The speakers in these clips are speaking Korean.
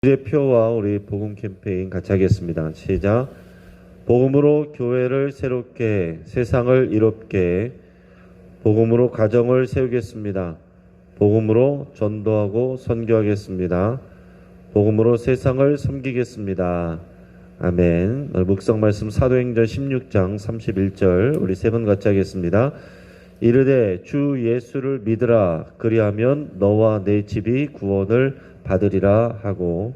대표와 우리 복음 캠페인 같이 하겠습니다. 시작. 복음으로 교회를 새롭게, 세상을 이롭게, 복음으로 가정을 세우겠습니다. 복음으로 전도하고 선교하겠습니다. 복음으로 세상을 섬기겠습니다. 아멘. 오늘 묵상 말씀 사도행전 16장 31절 우리 세 번 같이 하겠습니다. 이르되 주 예수를 믿으라. 그리하면 너와 내 집이 구원을 받으리라 하고,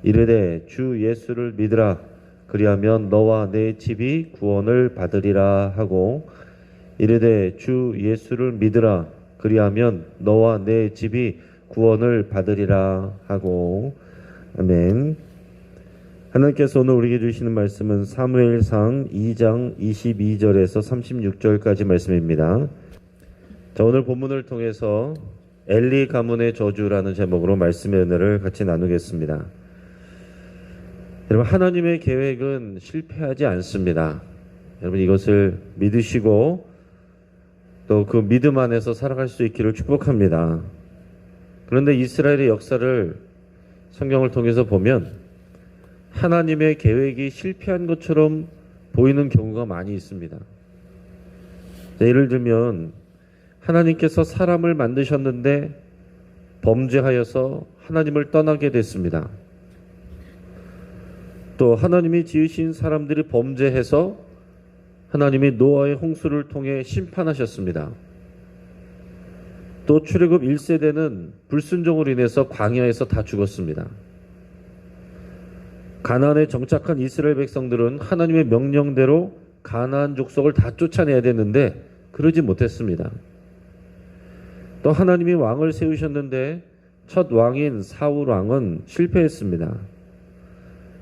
이르되 주 예수를 믿으라. 그리하면 너와 내 집이 구원을 받으리라 하고, 이르되 주 예수를 믿으라. 그리하면 너와 내 집이 구원을 받으리라 하고. 아멘. 하나님께서 오늘 우리에게 주시는 말씀은 사무엘상 2장 22절에서 36절까지 말씀입니다. 자, 오늘 본문을 통해서 엘리 가문의 저주라는 제목으로 말씀의 은혜를 같이 나누겠습니다. 여러분, 하나님의 계획은 실패하지 않습니다. 여러분, 이것을 믿으시고 또 그 믿음 안에서 살아갈 수 있기를 축복합니다. 그런데 이스라엘의 역사를 성경을 통해서 보면 하나님의 계획이 실패한 것처럼 보이는 경우가 많이 있습니다. 예를 들면 하나님께서 사람을 만드셨는데 범죄하여서 하나님을 떠나게 됐습니다. 또 하나님이 지으신 사람들이 범죄해서 하나님이 노아의 홍수를 통해 심판하셨습니다. 또 출애굽 1세대는 불순종으로 인해서 광야에서 다 죽었습니다. 가나안에 정착한 이스라엘 백성들은 하나님의 명령대로 가나안 족속을 다 쫓아내야 됐는데 그러지 못했습니다. 또 하나님이 왕을 세우셨는데 첫 왕인 사울 왕은 실패했습니다.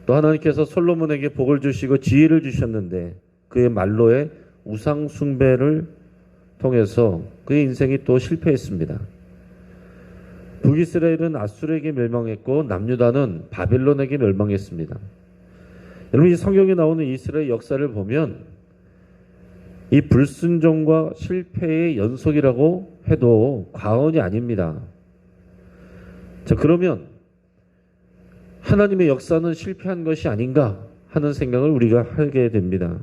또 하나님께서 솔로몬에게 복을 주시고 지혜를 주셨는데 그의 말로의 우상 숭배를 통해서 그의 인생이 또 실패했습니다. 북이스라엘은 아수르에게 멸망했고 남유다는 바벨론에게 멸망했습니다. 여러분, 이 성경에 나오는 이스라엘 역사를 보면 이 불순종과 실패의 연속이라고 해도 과언이 아닙니다. 자, 그러면 하나님의 역사는 실패한 것이 아닌가 하는 생각을 우리가 하게 됩니다.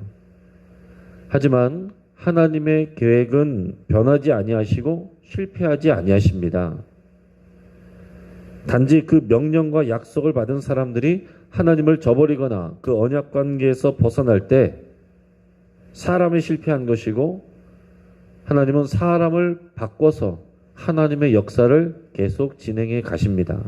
하지만 하나님의 계획은 변하지 아니하시고 실패하지 아니하십니다. 단지 그 명령과 약속을 받은 사람들이 하나님을 저버리거나 그 언약 관계에서 벗어날 때 사람이 실패한 것이고, 하나님은 사람을 바꿔서 하나님의 역사를 계속 진행해 가십니다.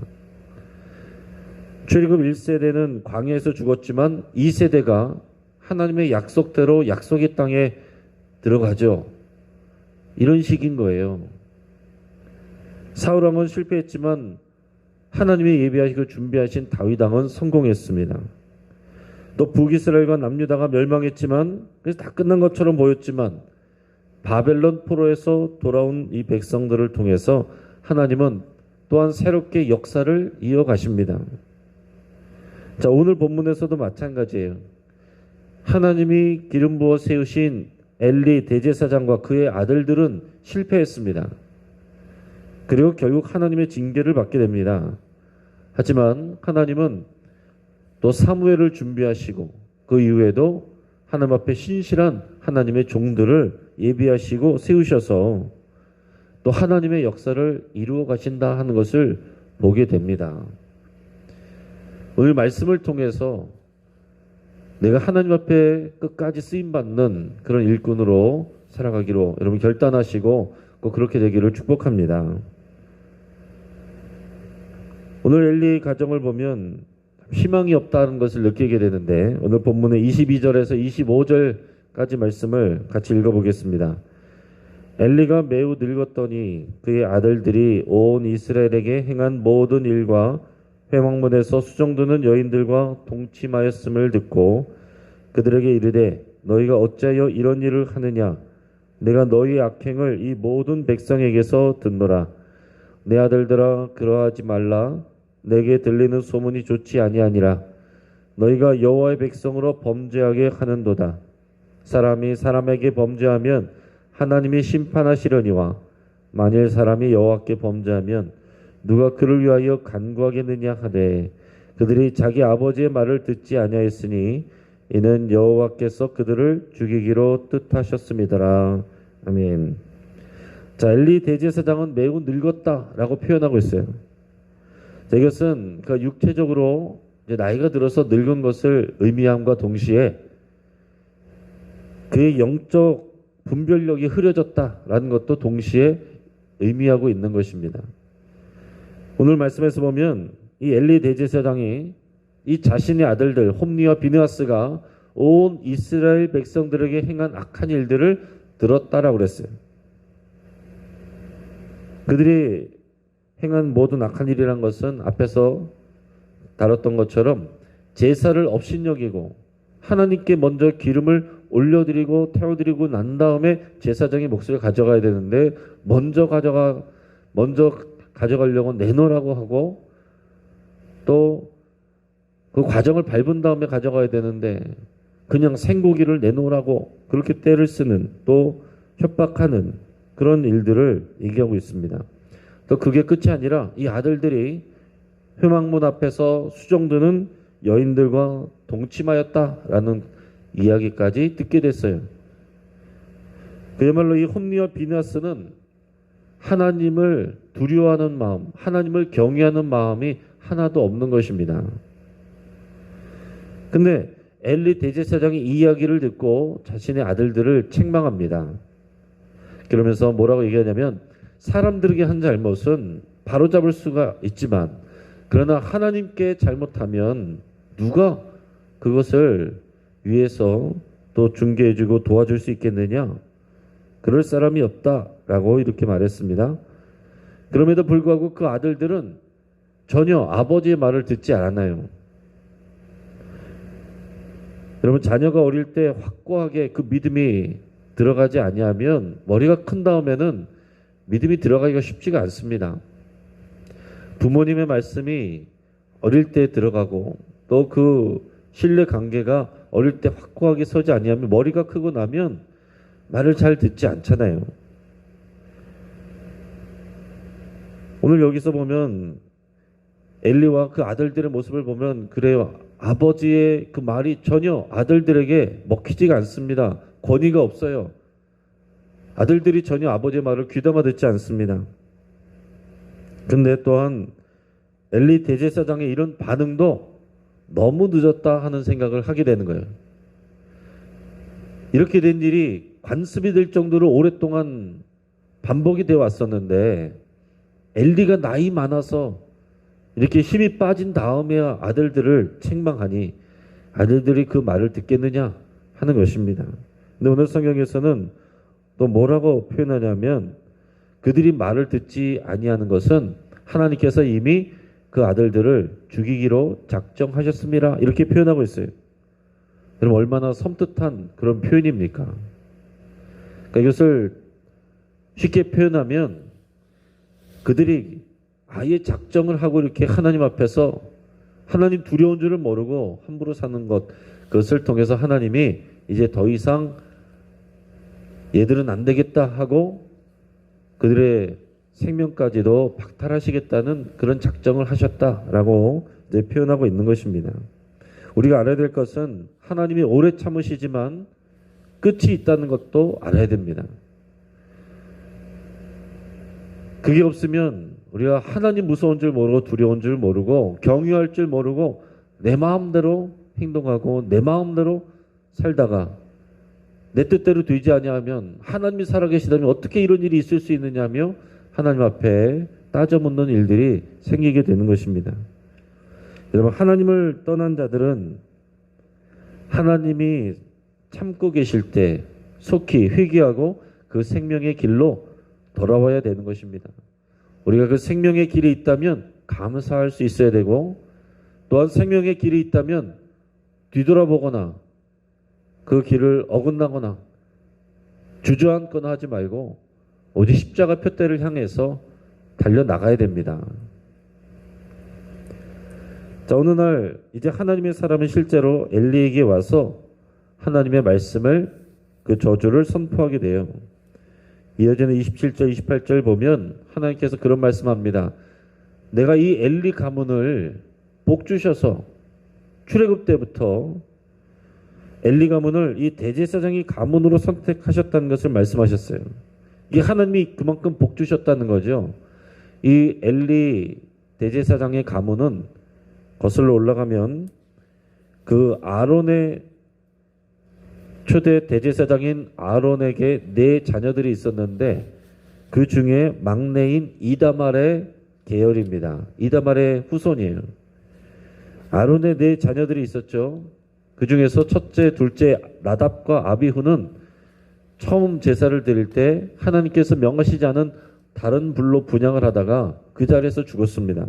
출애굽 1세대는 광야에서 죽었지만 2세대가 하나님의 약속대로 약속의 땅에 들어가죠. 이런 식인 거예요. 사울 왕은 실패했지만 하나님이 예비하시고 준비하신 다윗 왕은 성공했습니다. 또 북이스라엘과 남유다가 멸망했지만, 그래서 다 끝난 것처럼 보였지만 바벨론 포로에서 돌아온 이 백성들을 통해서 하나님은 또한 새롭게 역사를 이어가십니다. 자, 오늘 본문에서도 마찬가지예요. 하나님이 기름 부어 세우신 엘리 대제사장과 그의 아들들은 실패했습니다. 그리고 결국 하나님의 징계를 받게 됩니다. 하지만 하나님은 또 사무엘을 준비하시고 그 이후에도 하나님 앞에 신실한 하나님의 종들을 예비하시고 세우셔서 또 하나님의 역사를 이루어 가신다 하는 것을 보게 됩니다. 오늘 말씀을 통해서 내가 하나님 앞에 끝까지 쓰임받는 그런 일꾼으로 살아가기로 여러분 결단하시고 꼭 그렇게 되기를 축복합니다. 오늘 엘리 가정을 보면 희망이 없다는 것을 느끼게 되는데, 오늘 본문의 22절에서 25절까지 말씀을 같이 읽어보겠습니다. 엘리가 매우 늙었더니 그의 아들들이 온 이스라엘에게 행한 모든 일과 회막문에서 수정드는 여인들과 동침하였음을 듣고 그들에게 이르되 너희가 어찌하여 이런 일을 하느냐. 내가 너희 악행을 이 모든 백성에게서 듣노라. 내 아들들아, 그러하지 말라. 내게 들리는 소문이 좋지 아니하니라. 너희가 여호와의 백성으로 범죄하게 하는도다. 사람이 사람에게 범죄하면 하나님이 심판하시려니와 만일 사람이 여호와께 범죄하면 누가 그를 위하여 간구하겠느냐 하되 그들이 자기 아버지의 말을 듣지 아니하였으니 이는 여호와께서 그들을 죽이기로 뜻하셨음이더라. 아멘. 자, 엘리 대제사장은 매우 늙었다라고 표현하고 있어요. 자, 이것은 그 육체적으로 이제 나이가 들어서 늙은 것을 의미함과 동시에 그의 영적 분별력이 흐려졌다라는 것도 동시에 의미하고 있는 것입니다. 오늘 말씀에서 보면 이 엘리 대제사장이 이 자신의 아들들 홈리와 비느하스가 온 이스라엘 백성들에게 행한 악한 일들을 들었다라고 그랬어요. 그들이 행한 모든 악한 일이란 것은 앞에서 다뤘던 것처럼 제사를 업신여기고 하나님께 먼저 기름을 올려드리고 태워드리고 난 다음에 제사장이 몫을 가져가야 되는데 먼저 가져가려고 내놓으라고 하고 또 그 과정을 밟은 다음에 가져가야 되는데 그냥 생고기를 내놓으라고 그렇게 때를 쓰는 또 협박하는 그런 일들을 얘기하고 있습니다. 또 그게 끝이 아니라 이 아들들이 회막문 앞에서 수종드는 여인들과 동침하였다라는 이야기까지 듣게 됐어요. 그야말로 이 홈리와 비느하스는 하나님을 두려워하는 마음, 하나님을 경외하는 마음이 하나도 없는 것입니다. 근데 엘리 대제사장이 이 이야기를 듣고 자신의 아들들을 책망합니다. 그러면서 뭐라고 얘기하냐면 사람들에게 한 잘못은 바로잡을 수가 있지만 그러나 하나님께 잘못하면 누가 그것을 위해서 또 중개해주고 도와줄 수 있겠느냐? 그럴 사람이 없다라고 이렇게 말했습니다. 그럼에도 불구하고 그 아들들은 전혀 아버지의 말을 듣지 않았나요? 여러분, 자녀가 어릴 때 확고하게 그 믿음이 들어가지 아니하면 머리가 큰 다음에는 믿음이 들어가기가 쉽지가 않습니다. 부모님의 말씀이 어릴 때 들어가고 또 그 신뢰 관계가 어릴 때 확고하게 서지 아니하면 머리가 크고 나면 말을 잘 듣지 않잖아요. 오늘 여기서 보면 엘리와 그 아들들의 모습을 보면 그래요. 아버지의 그 말이 전혀 아들들에게 먹히지가 않습니다. 권위가 없어요. 아들들이 전혀 아버지의 말을 귀담아 듣지 않습니다. 근데 또한 엘리 대제사장의 이런 반응도 너무 늦었다 하는 생각을 하게 되는 거예요. 이렇게 된 일이 관습이 될 정도로 오랫동안 반복이 되어 왔었는데 엘리가 나이 많아서 이렇게 힘이 빠진 다음에야 아들들을 책망하니 아들들이 그 말을 듣겠느냐 하는 것입니다. 근데 오늘 성경에서는 또 뭐라고 표현하냐면 그들이 말을 듣지 아니하는 것은 하나님께서 이미 그 아들들을 죽이기로 작정하셨습니다. 이렇게 표현하고 있어요. 그럼 얼마나 섬뜩한 그런 표현입니까? 그러니까 이것을 쉽게 표현하면 그들이 아예 작정을 하고 이렇게 하나님 앞에서 하나님 두려운 줄을 모르고 함부로 사는 것, 그것을 통해서 하나님이 이제 더 이상 얘들은 안 되겠다 하고 그들의 생명까지도 박탈하시겠다는 그런 작정을 하셨다라고 이제 표현하고 있는 것입니다. 우리가 알아야 될 것은 하나님이 오래 참으시지만 끝이 있다는 것도 알아야 됩니다. 그게 없으면 우리가 하나님 무서운 줄 모르고 두려운 줄 모르고 경유할 줄 모르고 내 마음대로 행동하고 내 마음대로 살다가 내 뜻대로 되지 아니하면 하나님이 살아계시다면 어떻게 이런 일이 있을 수 있느냐며 하나님 앞에 따져 묻는 일들이 생기게 되는 것입니다. 여러분, 하나님을 떠난 자들은 하나님이 참고 계실 때 속히 회개하고 그 생명의 길로 돌아와야 되는 것입니다. 우리가 그 생명의 길이 있다면 감사할 수 있어야 되고 또한 생명의 길이 있다면 뒤돌아보거나 그 길을 어긋나거나 주저앉거나 하지 말고 오직 십자가 표대를 향해서 달려나가야 됩니다. 자, 어느 날 이제 하나님의 사람은 실제로 엘리에게 와서 하나님의 말씀을 그 저주를 선포하게 돼요. 이어지는 27절 28절 보면 하나님께서 그런 말씀합니다. 내가 이 엘리 가문을 복 주셔서 출애굽 때부터 엘리 가문을 이 대제사장이 가문으로 선택하셨다는 것을 말씀하셨어요. 이게 하나님이 그만큼 복 주셨다는 거죠. 이 엘리 대제사장의 가문은 거슬러 올라가면 그 아론의 초대 대제사장인 아론에게 4자녀들이 있었는데 그 중에 막내인 이다말의 계열입니다. 이다말의 후손이에요. 아론의 4자녀들이 있었죠. 그 중에서 첫째, 둘째 나답과 아비후는 처음 제사를 드릴 때 하나님께서 명하시지 않은 다른 불로 분향을 하다가 그 자리에서 죽었습니다.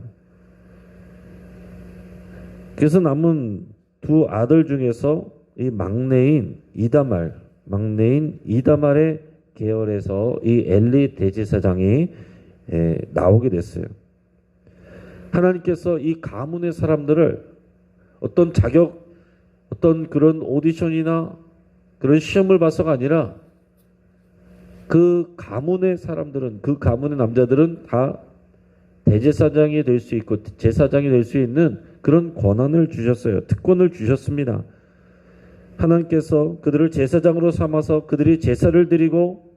그래서 남은 2 아들 중에서 이 막내인 이다말의 계열에서 이 엘리 대제사장이 나오게 됐어요. 하나님께서 이 가문의 사람들을 어떤 자격, 어떤 그런 오디션이나 그런 시험을 봐서가 아니라 그 가문의 사람들은, 그 가문의 남자들은 다 대제사장이 될 수 있고 제사장이 될 수 있는 그런 권한을 주셨어요. 특권을 주셨습니다. 하나님께서 그들을 제사장으로 삼아서 그들이 제사를 드리고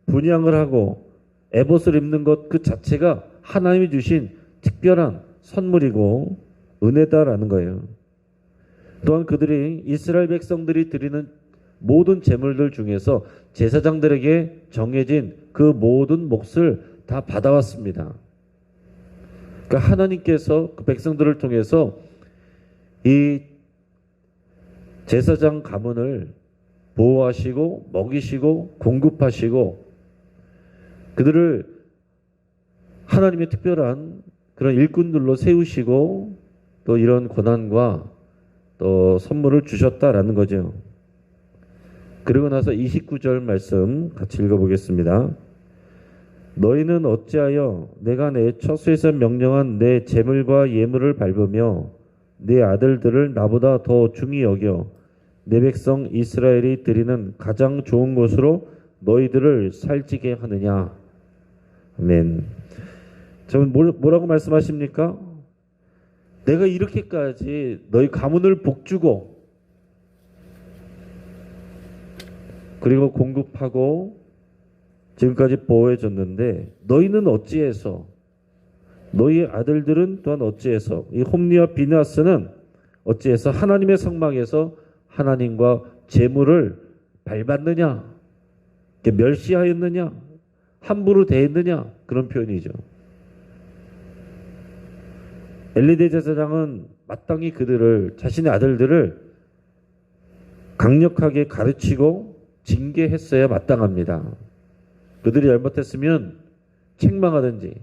분향을 하고 에봇을 입는 것 그 자체가 하나님이 주신 특별한 선물이고 은혜다라는 거예요. 또한 그들이 이스라엘 백성들이 드리는 모든 제물들 중에서 제사장들에게 정해진 그 모든 몫을 다 받아왔습니다. 그러니까 하나님께서 그 백성들을 통해서 이 제사장 가문을 보호하시고 먹이시고 공급하시고 그들을 하나님의 특별한 그런 일꾼들로 세우시고 또 이런 권한과 또 선물을 주셨다라는 거죠. 그리고 나서 29절 말씀 같이 읽어보겠습니다. 너희는 어찌하여 내가 내 처소에서 명령한 내 제물과 예물을 밟으며 내 아들들을 나보다 더 중히 여겨 내 백성 이스라엘이 드리는 가장 좋은 것으로 너희들을 살찌게 하느냐. 아멘. 저는 뭐라고 말씀하십니까? 내가 이렇게까지 너희 가문을 복주고 그리고 공급하고 지금까지 보호해줬는데 너희는 어찌해서 너희 아들들은 또한 어찌해서 이 홈리와 비느하스는 어찌해서 하나님의 성막에서 하나님과 제물을 밟았느냐, 멸시하였느냐, 함부로 대했느냐 그런 표현이죠. 엘리 대제사장은 마땅히 그들을 자신의 아들들을 강력하게 가르치고 징계했어야 마땅합니다. 그들이 잘못했으면 책망하든지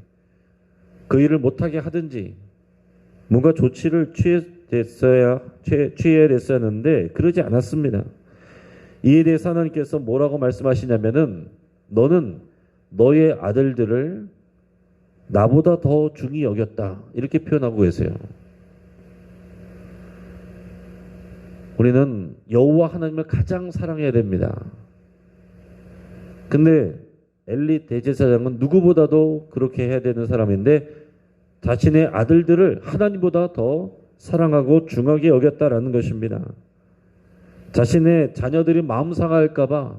그 일을 못하게 하든지 뭔가 조치를 취해야 됐었는데 그러지 않았습니다. 이에 대해서 하나님께서 뭐라고 말씀하시냐면은 너는 너의 아들들을 나보다 더 중히 여겼다 이렇게 표현하고 계세요. 우리는 여호와 하나님을 가장 사랑해야 됩니다. 근데 엘리 대제사장은 누구보다도 그렇게 해야 되는 사람인데 자신의 아들들을 하나님보다 더 사랑하고 중하게 여겼다라는 것입니다. 자신의 자녀들이 마음 상할까 봐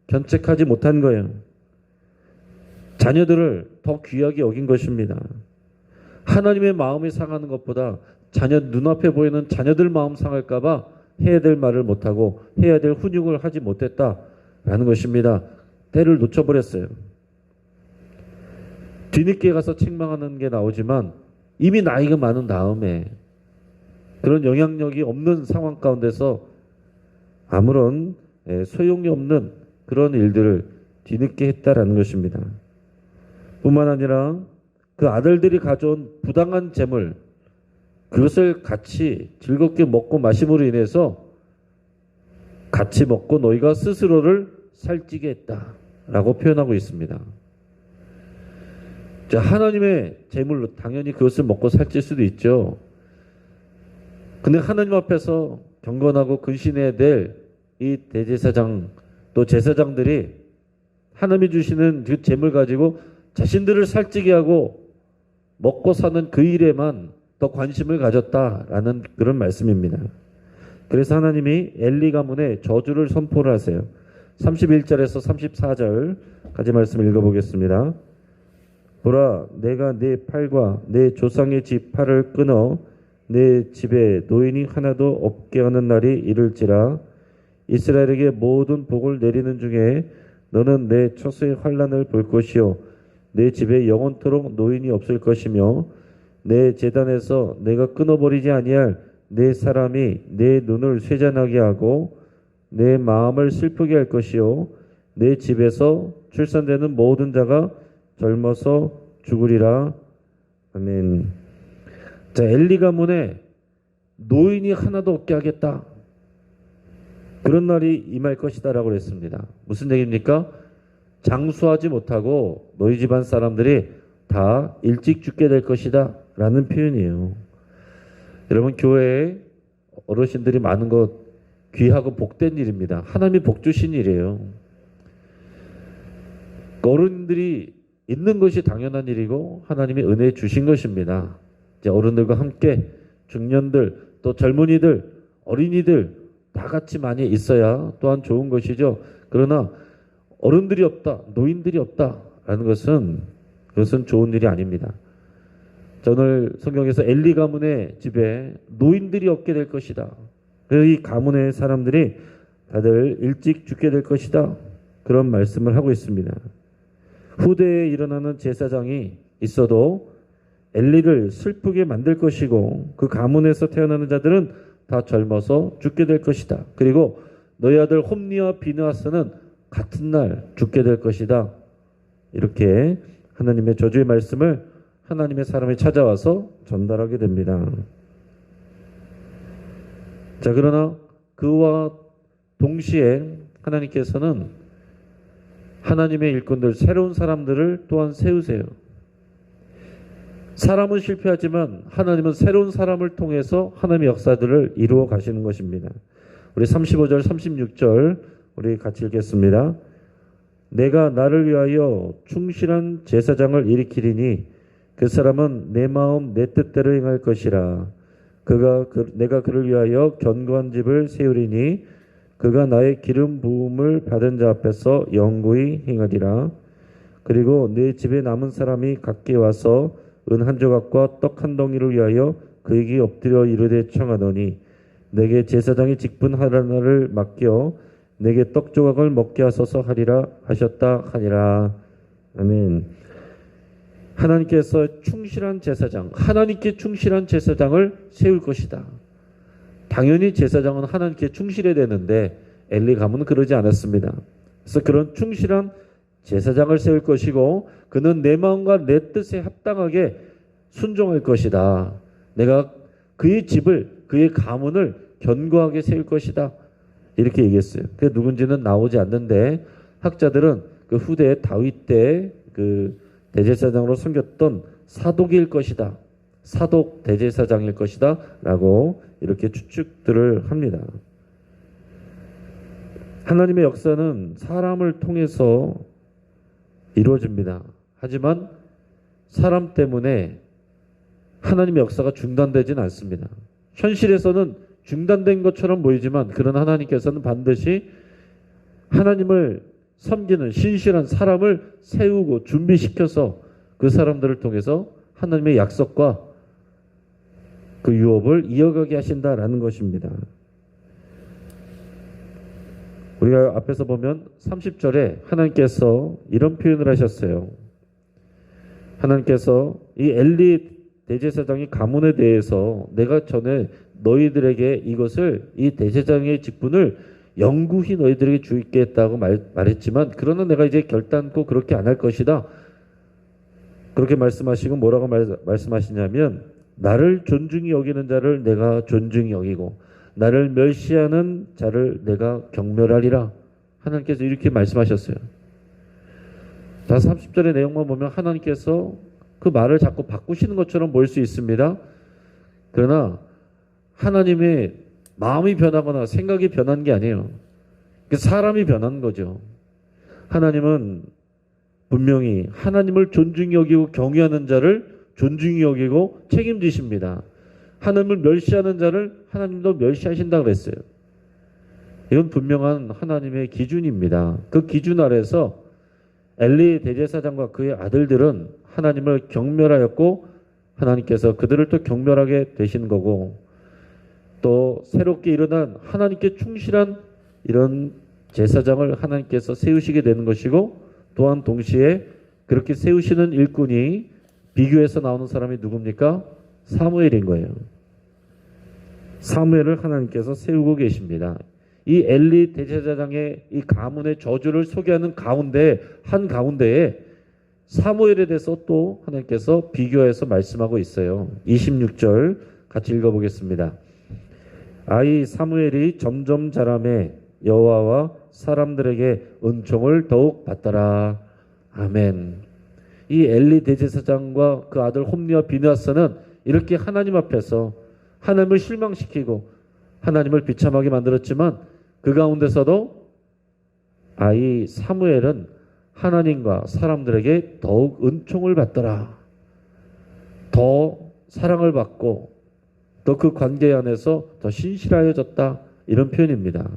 견책하지 못한 거예요. 자녀들을 더 귀하게 여긴 것입니다. 하나님의 마음이 상하는 것보다 자녀 눈앞에 보이는 자녀들 마음 상할까 봐 해야 될 말을 못하고 해야 될 훈육을 하지 못했다라는 것입니다. 때를 놓쳐버렸어요. 뒤늦게 가서 책망하는 게 나오지만 이미 나이가 많은 다음에 그런 영향력이 없는 상황 가운데서 아무런 소용이 없는 그런 일들을 뒤늦게 했다라는 것입니다. 뿐만 아니라 그 아들들이 가져온 부당한 재물 그것을 같이 즐겁게 먹고 마심으로 인해서 같이 먹고 너희가 스스로를 살찌게 했다라고 표현하고 있습니다. 자, 하나님의 재물로 당연히 그것을 먹고 살찔 수도 있죠. 근데 하나님 앞에서 경건하고 근신해야 될 이 대제사장 또 제사장들이 하나님이 주시는 그 재물 가지고 자신들을 살찌게 하고 먹고 사는 그 일에만 더 관심을 가졌다라는 그런 말씀입니다. 그래서 하나님이 엘리 가문에 저주를 선포를 하세요. 31절에서 34절까지 말씀 읽어보겠습니다. 보라, 내가 내 팔과 내 조상의 집 팔을 끊어 내 집에 노인이 하나도 없게 하는 날이 이를지라. 이스라엘에게 모든 복을 내리는 중에 너는 내 처소의 환난을 볼 것이요 내 집에 영원토록 노인이 없을 것이며 내 제단에서 내가 끊어버리지 아니할 내 사람이 내 눈을 쇠잔하게 하고 내 마음을 슬프게 할 것이요 내 집에서 출산되는 모든 자가 젊어서 죽으리라. 아멘. 자, 엘리 가문에 노인이 하나도 없게 하겠다. 그런 날이 임할 것이다라고 그랬습니다. 무슨 얘기입니까? 장수하지 못하고 너희 집안 사람들이 다 일찍 죽게 될 것이다 라는 표현이에요. 여러분, 교회에 어르신들이 많은 것 귀하고 복된 일입니다. 하나님이 복 주신 일이에요. 어른들이 있는 것이 당연한 일이고 하나님이 은혜 주신 것입니다. 이제 어른들과 함께 중년들 또 젊은이들 어린이들 다 같이 많이 있어야 또한 좋은 것이죠. 그러나 어른들이 없다, 노인들이 없다라는 그것은 좋은 일이 아닙니다. 오늘 성경에서 엘리 가문의 집에 노인들이 없게 될 것이다. 이 가문의 사람들이 다들 일찍 죽게 될 것이다. 그런 말씀을 하고 있습니다. 후대에 일어나는 제사장이 있어도 엘리를 슬프게 만들 것이고 그 가문에서 태어나는 자들은 다 젊어서 죽게 될 것이다. 그리고 너희 아들 홈니와 비느하스는 같은 날 죽게 될 것이다. 이렇게 하나님의 저주의 말씀을 하나님의 사람이 찾아와서 전달하게 됩니다. 자, 그러나 그와 동시에 하나님께서는 하나님의 일꾼들, 새로운 사람들을 또한 세우세요. 사람은 실패하지만 하나님은 새로운 사람을 통해서 하나님의 역사들을 이루어 가시는 것입니다. 우리 35절, 36절 우리 같이 읽겠습니다. 내가 나를 위하여 충실한 제사장을 일으키리니 그 사람은 내 마음 내 뜻대로 행할 것이라. 내가 그를 위하여 견고한 집을 세우리니 그가 나의 기름 부음을 받은 자 앞에서 영구히 행하리라. 그리고 내 집에 남은 사람이 각기 와서 은 한 조각과 떡 한 덩이를 위하여 그에게 엎드려 이르되 청하더니 내게 제사장의 직분 하나를 맡겨 내게 떡 조각을 먹게 하소서 하리라 하셨다 하니라. 아멘. 하나님께서 충실한 제사장, 하나님께 충실한 제사장을 세울 것이다. 당연히 제사장은 하나님께 충실해야 되는데 엘리 가문은 그러지 않았습니다. 그래서 그런 충실한 제사장을 세울 것이고 그는 내 마음과 내 뜻에 합당하게 순종할 것이다. 내가 그의 집을, 그의 가문을 견고하게 세울 것이다. 이렇게 얘기했어요. 그게 누군지는 나오지 않는데 학자들은 그 후대 다윗 때 그 대제사장으로 섬겼던 사독일 것이다. 사독 대제사장일 것이다. 라고 이렇게 추측들을 합니다. 하나님의 역사는 사람을 통해서 이루어집니다. 하지만 사람 때문에 하나님의 역사가 중단되지는 않습니다. 현실에서는 중단된 것처럼 보이지만 그러나 하나님께서는 반드시 하나님을 섬기는 신실한 사람을 세우고 준비시켜서 그 사람들을 통해서 하나님의 약속과 그 유업을 이어가게 하신다라는 것입니다. 우리가 앞에서 보면 30절에 하나님께서 이런 표현을 하셨어요. 하나님께서 이 엘리 대제사장의 가문에 대해서 내가 전에 너희들에게 이것을 이 대제사장의 직분을 영구히 너희들에게 주겠다고 말했지만 그러나 내가 이제 결단코 그렇게 안 할 것이다. 그렇게 말씀하시고 뭐라고 말씀하시냐면 나를 존중히 여기는 자를 내가 존중히 여기고 나를 멸시하는 자를 내가 경멸하리라. 하나님께서 이렇게 말씀하셨어요. 자, 30절의 내용만 보면 하나님께서 그 말을 자꾸 바꾸시는 것처럼 보일 수 있습니다. 그러나 하나님의 마음이 변하거나 생각이 변한 게 아니에요. 사람이 변한 거죠. 하나님은 분명히 하나님을 존중히 여기고 경외하는 자를 존중히 여기고 책임지십니다. 하나님을 멸시하는 자를 하나님도 멸시하신다 그랬어요. 이건 분명한 하나님의 기준입니다. 그 기준 아래서 엘리 대제사장과 그의 아들들은 하나님을 경멸하였고 하나님께서 그들을 또 경멸하게 되신 거고, 또 새롭게 일어난 하나님께 충실한 이런 제사장을 하나님께서 세우시게 되는 것이고, 또한 동시에 그렇게 세우시는 일꾼이 비교해서 나오는 사람이 누굽니까? 사무엘인 거예요. 사무엘을 하나님께서 세우고 계십니다. 이 엘리 대제사장의 이 가문의 저주를 소개하는 가운데에 사무엘에 대해서 또 하나님께서 비교해서 말씀하고 있어요. 26절 같이 읽어보겠습니다. 아이 사무엘이 점점 자라매 여호와와 사람들에게 은총을 더욱 받더라. 아멘. 이 엘리 대제사장과 그 아들 홈리와 비느하스는 이렇게 하나님 앞에서 하나님을 실망시키고 하나님을 비참하게 만들었지만, 그 가운데서도 아이 사무엘은 하나님과 사람들에게 더욱 은총을 받더라. 더 사랑을 받고 또 그 관계 안에서 더 신실하여졌다. 이런 표현입니다.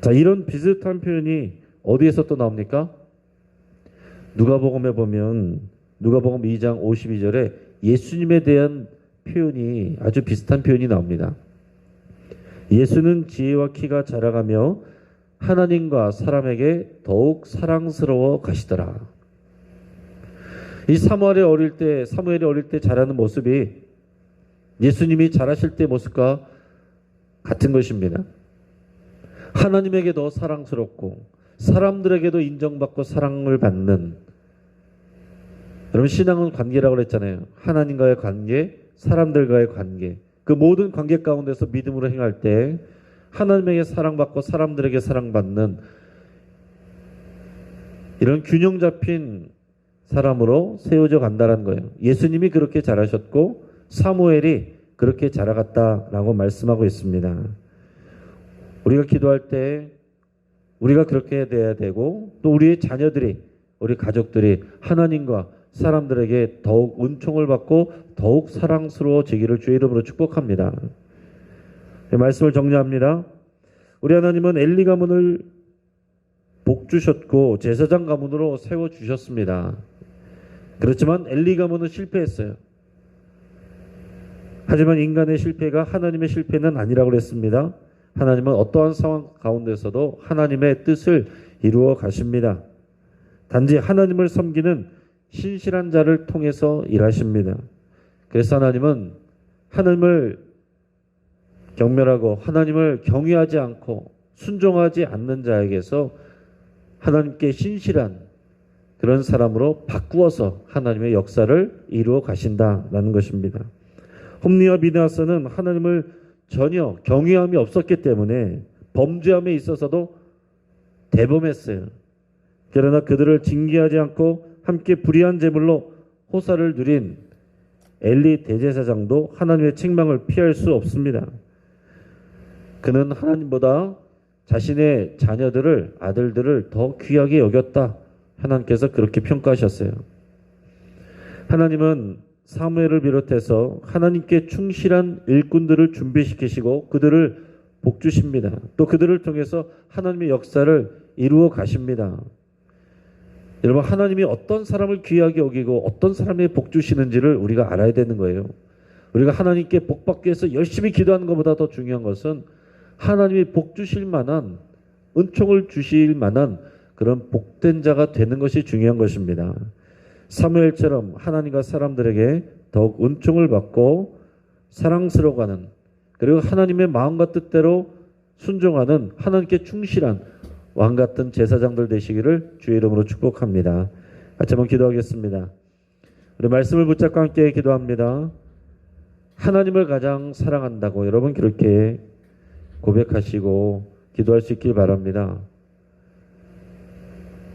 자, 이런 비슷한 표현이 어디에서 또 나옵니까? 누가복음에 보면 누가복음 2장 52절에 예수님에 대한 표현이 아주 비슷한 표현이 나옵니다. 예수는 지혜와 키가 자라가며 하나님과 사람에게 더욱 사랑스러워 가시더라. 이 사무엘이 어릴 때 자라는 모습이 예수님이 자라실 때 모습과 같은 것입니다. 하나님에게 더 사랑스럽고 사람들에게도 인정받고 사랑을 받는, 여러분 신앙은 관계라고 그랬잖아요. 하나님과의 관계, 사람들과의 관계, 그 모든 관계 가운데서 믿음으로 행할 때 하나님에게 사랑받고 사람들에게 사랑받는 이런 균형 잡힌 사람으로 세워져 간다는 거예요. 예수님이 그렇게 자라셨고 사무엘이 그렇게 자라갔다라고 말씀하고 있습니다. 우리가 기도할 때 우리가 그렇게 돼야 되고, 또 우리의 자녀들이, 우리 가족들이 하나님과 사람들에게 더욱 은총을 받고 더욱 사랑스러워지기를 주의 이름으로 축복합니다. 말씀을 정리합니다. 우리 하나님은 엘리 가문을 복 주셨고 제사장 가문으로 세워주셨습니다. 그렇지만 엘리 가문은 실패했어요. 하지만 인간의 실패가 하나님의 실패는 아니라고 그랬습니다. 하나님은 어떠한 상황 가운데서도 하나님의 뜻을 이루어 가십니다. 단지 하나님을 섬기는 신실한 자를 통해서 일하십니다. 그래서 하나님은 하나님을 경멸하고 하나님을 경외하지 않고 순종하지 않는 자에게서 하나님께 신실한 그런 사람으로 바꾸어서 하나님의 역사를 이루어 가신다라는 것입니다. 홈리와 비느하스는 하나님을 전혀 경외함이 없었기 때문에 범죄함에 있어서도 대범했어요. 그러나 그들을 징계하지 않고 함께 불의한 제물로 호사를 누린 엘리 대제사장도 하나님의 책망을 피할 수 없습니다. 그는 하나님보다 자신의 자녀들을, 아들들을 더 귀하게 여겼다. 하나님께서 그렇게 평가하셨어요. 하나님은 사무엘을 비롯해서 하나님께 충실한 일꾼들을 준비시키시고 그들을 복주십니다. 또 그들을 통해서 하나님의 역사를 이루어 가십니다. 여러분, 하나님이 어떤 사람을 귀하게 여기고 어떤 사람에 복주시는지를 우리가 알아야 되는 거예요. 우리가 하나님께 복받기 위해서 열심히 기도하는 것보다 더 중요한 것은 하나님이 복주실 만한, 은총을 주실 만한 그런 복된 자가 되는 것이 중요한 것입니다. 사무엘처럼 하나님과 사람들에게 더욱 은총을 받고 사랑스러워가는, 그리고 하나님의 마음과 뜻대로 순종하는 하나님께 충실한 왕 같은 제사장들 되시기를 주의 이름으로 축복합니다. 같이 한번 기도하겠습니다. 우리 말씀을 붙잡고 함께 기도합니다. 하나님을 가장 사랑한다고 여러분 그렇게 고백하시고 기도할 수 있길 바랍니다.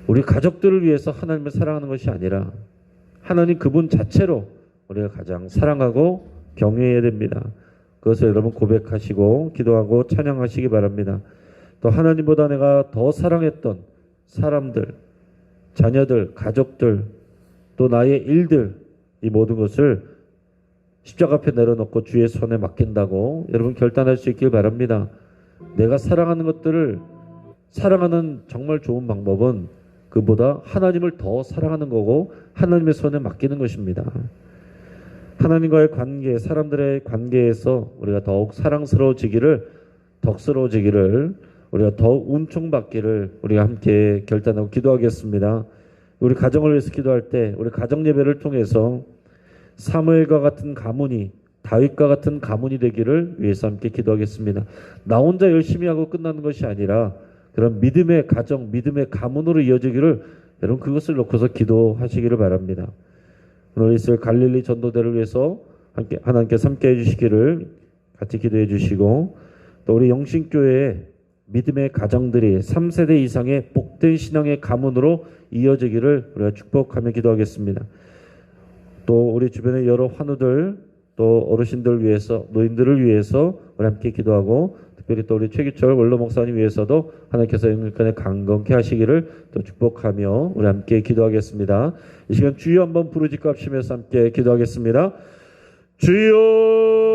우리 가족들을 위해서 하나님을 사랑하는 것이 아니라 하나님 그분 자체로 우리가 가장 사랑하고 경외해야 됩니다. 그것을 여러분 고백하시고 기도하고 찬양하시기 바랍니다. 또 하나님보다 내가 더 사랑했던 사람들, 자녀들, 가족들, 또 나의 일들, 이 모든 것을 십자가 앞에 내려놓고 주의 손에 맡긴다고 여러분 결단할 수 있길 바랍니다. 내가 사랑하는 것들을 사랑하는 정말 좋은 방법은 그보다 하나님을 더 사랑하는 거고 하나님의 손에 맡기는 것입니다. 하나님과의 관계, 사람들의 관계에서 우리가 더욱 사랑스러워지기를, 덕스러워지기를, 우리가 더욱 은총받기를 우리가 함께 결단하고 기도하겠습니다. 우리 가정을 위해서 기도할 때 우리 가정 예배를 통해서 사무엘과 같은 가문이, 다윗과 같은 가문이 되기를 위해서 함께 기도하겠습니다. 나 혼자 열심히 하고 끝나는 것이 아니라 그런 믿음의 가정, 믿음의 가문으로 이어지기를 여러분 그것을 놓고서 기도하시기를 바랍니다. 오늘 있을 갈릴리 전도대를 위해서 함께 하나님께서 함께 해주시기를 같이 기도해 주시고, 또 우리 영신교회의 믿음의 가정들이 3세대 이상의 복된 신앙의 가문으로 이어지기를 우리가 축복하며 기도하겠습니다. 또 우리 주변의 여러 환우들, 또 어르신들 위해서, 노인들을 위해서 우리 함께 기도하고, 특별히 또 우리 최규철 원로 목사님 위해서도 하나님께서 영육간에 강건케 하시기를 또 축복하며 우리 함께 기도하겠습니다. 이 시간 주여 한번 부르짖고 합심해서 함께 기도하겠습니다. 주여